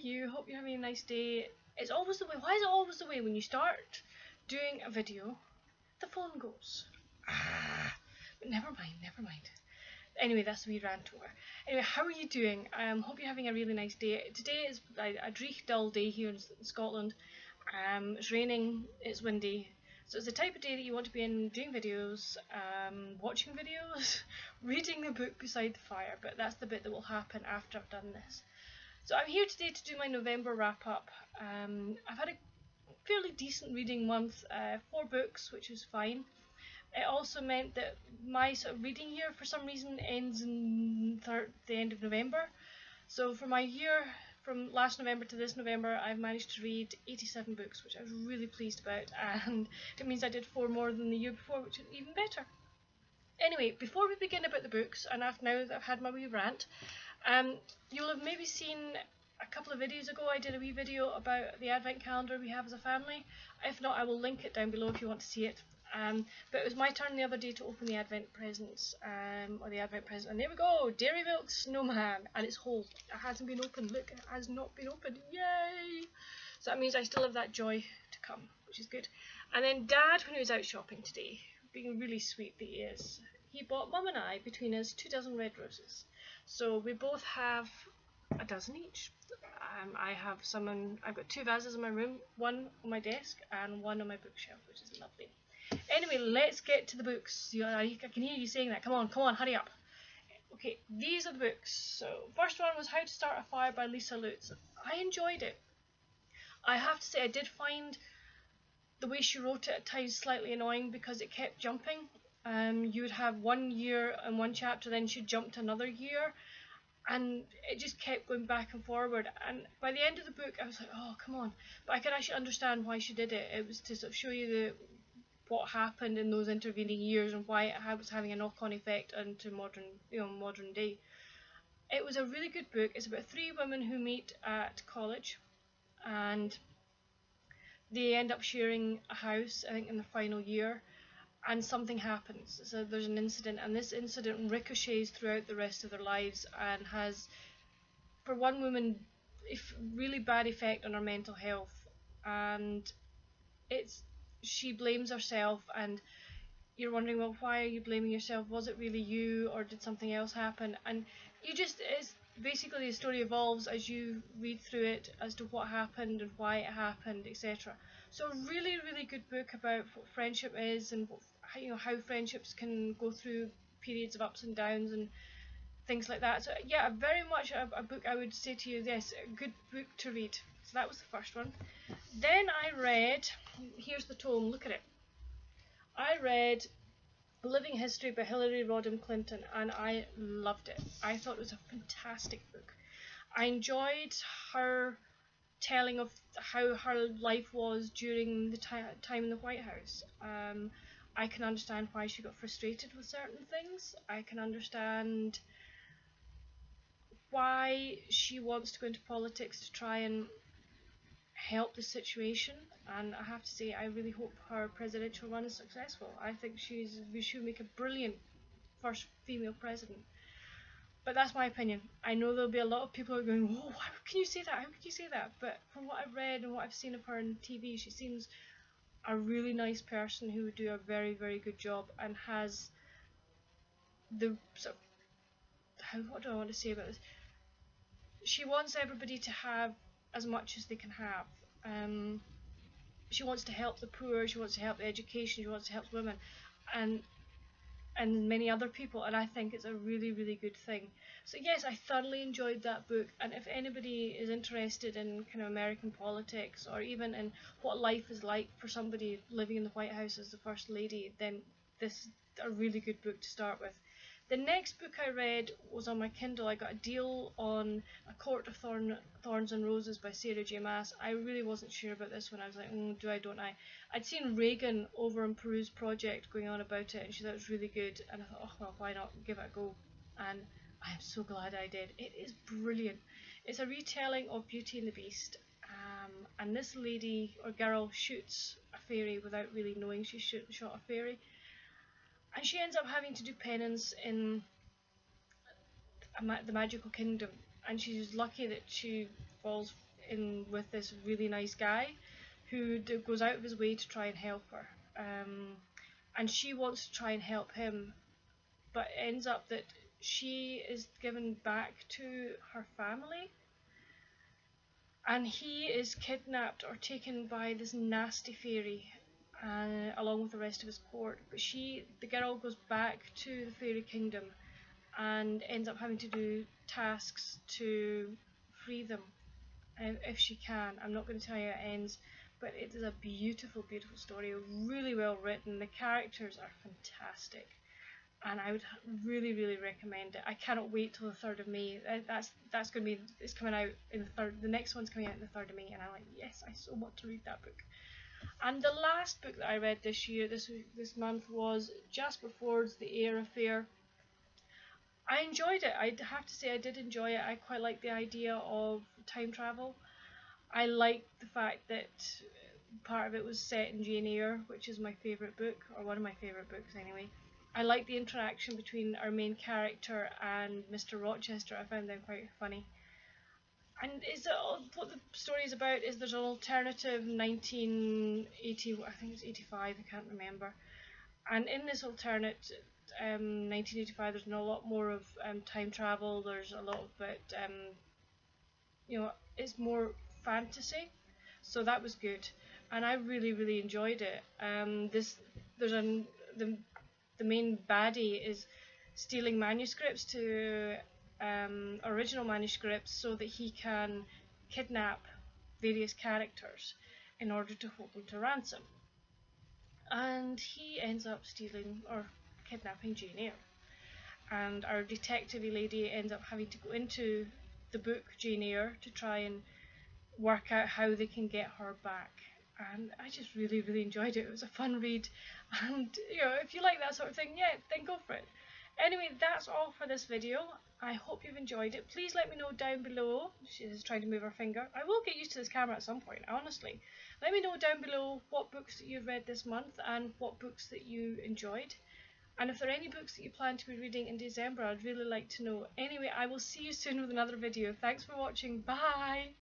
you? Hope you're having a nice day. It's always the way. Why is it always the way when you start doing a video, the phone goes? But never mind, never mind. Anyway, that's a wee rant over. Anyway, how are you doing? Hope you're having a really nice day. Today is a dreich dull day here in Scotland. It's raining, it's windy. So it's the type of day that you want to be in doing videos, watching videos, reading the book beside the fire, but that's the bit that will happen after I've done this. So I'm here today to do my November wrap up. I've had a fairly decent reading month, 4 books, which is fine. It also meant that my sort of reading year for some reason ends in the end of November. So for my year, from last November to this November, I've managed to read 87 books, which I was really pleased about, and it means I did 4 more than the year before, which is even better. Anyway, before we begin about the books, and now that I've had my wee rant, you'll have maybe seen a couple of videos ago I did a wee video about the advent calendar we have as a family. If not, I will link it down below if you want to see it. But it was my turn the other day to open the advent presents, or the advent present, and there we go, Dairy Milk Snowman, and it's whole. It hasn't been opened. Look, it has not been opened. Yay! So that means I still have that joy to come, which is good. And then Dad, when he was out shopping today, being really sweet that he is, he bought Mum and I, between us, 2 dozen red roses. So we both have a dozen each. I've got 2 vases in my room, 1 on my desk and 1 on my bookshelf, which is lovely. Anyway, let's get to the books. I can hear you saying that. Come on, hurry up. Okay, these are the books. So, first one was How to Start a Fire by Lisa Lutz. I enjoyed it. I have to say, I did find the way she wrote it at times slightly annoying because it kept jumping. You would have 1 year and 1 chapter, then she'd jump to another year, and it just kept going back and forward. And by the end of the book, I was like, oh, come on. But I could actually understand why she did it. It was to sort of show you what happened in those intervening years and why it was having a knock-on effect into modern day. It was a really good book. It's about 3 women who meet at college, and they end up sharing a house, I think, in the final year, and something happens. So there's an incident, and this incident ricochets throughout the rest of their lives and has, for one woman, a really bad effect on her mental health. And she blames herself, and you're wondering, well, why are you blaming yourself? Was it really you, or did something else happen? And it's basically the story evolves as you read through it as to what happened and why it happened, etc. So a really, really good book about what friendship is and how friendships can go through periods of ups and downs and things like that. So yeah, very much a book I would say to you, yes, a good book to read. So that was the first one. Then I read, here's the tome, look at it. I read Living History by Hillary Rodham Clinton, and I loved it. I thought it was a fantastic book. I enjoyed her telling of how her life was during the time in the White House. I can understand why she got frustrated with certain things. I can understand why she wants to go into politics to try and help the situation, and I have to say I really hope her presidential run is successful. I think she should make a brilliant first female president. But that's my opinion. I know there'll be a lot of people who are going, whoa, how can you say that? How can you say that? But from what I've read and what I've seen of her on TV, she seems a really nice person who would do a very, very good job and has the sort of, what do I want to say about this? She wants everybody to have as much as they can have. She wants to help the poor, she wants to help the education, she wants to help women and many other people, and I think it's a really, really good thing. So yes, I thoroughly enjoyed that book, and if anybody is interested in kind of American politics or even in what life is like for somebody living in the White House as the First Lady, then this is a really good book to start with. The next book I read was on my Kindle. I got a deal on A Court of Thorns and Roses by Sarah J Maas. I really wasn't sure about this one. I was like, do I, don't I? I'd seen Reagan over on Peru's Project going on about it, and she thought it was really good, and I thought, oh well, why not give it a go? And I am so glad I did. It is brilliant. It's a retelling of Beauty and the Beast, and this lady or girl shoots a fairy without really knowing she shot a fairy. And she ends up having to do penance in the magical kingdom, and she's lucky that she falls in with this really nice guy who goes out of his way to try and help her, and she wants to try and help him, but it ends up that she is given back to her family, and he is kidnapped or taken by this nasty fairy, along with the rest of his court. But the girl goes back to the fairy kingdom and ends up having to do tasks to free them, if she can. I'm not going to tell you how it ends, but it is a beautiful, beautiful story, really well written. The characters are fantastic, and I would really, really recommend it. I cannot wait till the 3rd of May. That's going to be, it's coming out in the 3rd. The next one's coming out in the 3rd of May, and I'm like, yes, I so want to read that book. And the last book that I read this month, was Jasper Fford's The Air Affair. I enjoyed it. I have to say I did enjoy it. I quite like the idea of time travel. I like the fact that part of it was set in Jane Eyre, which is my favourite book, or one of my favourite books anyway. I like the interaction between our main character and Mr. Rochester. I found them quite funny. And what the story is about is there's an alternative 1980, I think it's 85, I can't remember. And in this alternate 1985, there's a lot more of time travel. There's a lot of it, it's more fantasy, so that was good, and I really, really enjoyed it. The main baddie is stealing manuscripts to original manuscripts so that he can kidnap various characters in order to hold them to ransom, and he ends up stealing or kidnapping Jane Eyre, and our detective-y lady ends up having to go into the book Jane Eyre to try and work out how they can get her back. And I just really, really enjoyed it. It was a fun read, and if you like that sort of thing, yeah, then go for it. Anyway, that's all for this video. I hope you've enjoyed it. Please let me know down below. She is trying to move her finger. I will get used to this camera at some point, honestly. Let me know down below what books that you've read this month and what books that you enjoyed. And if there are any books that you plan to be reading in December, I'd really like to know. Anyway, I will see you soon with another video. Thanks for watching. Bye!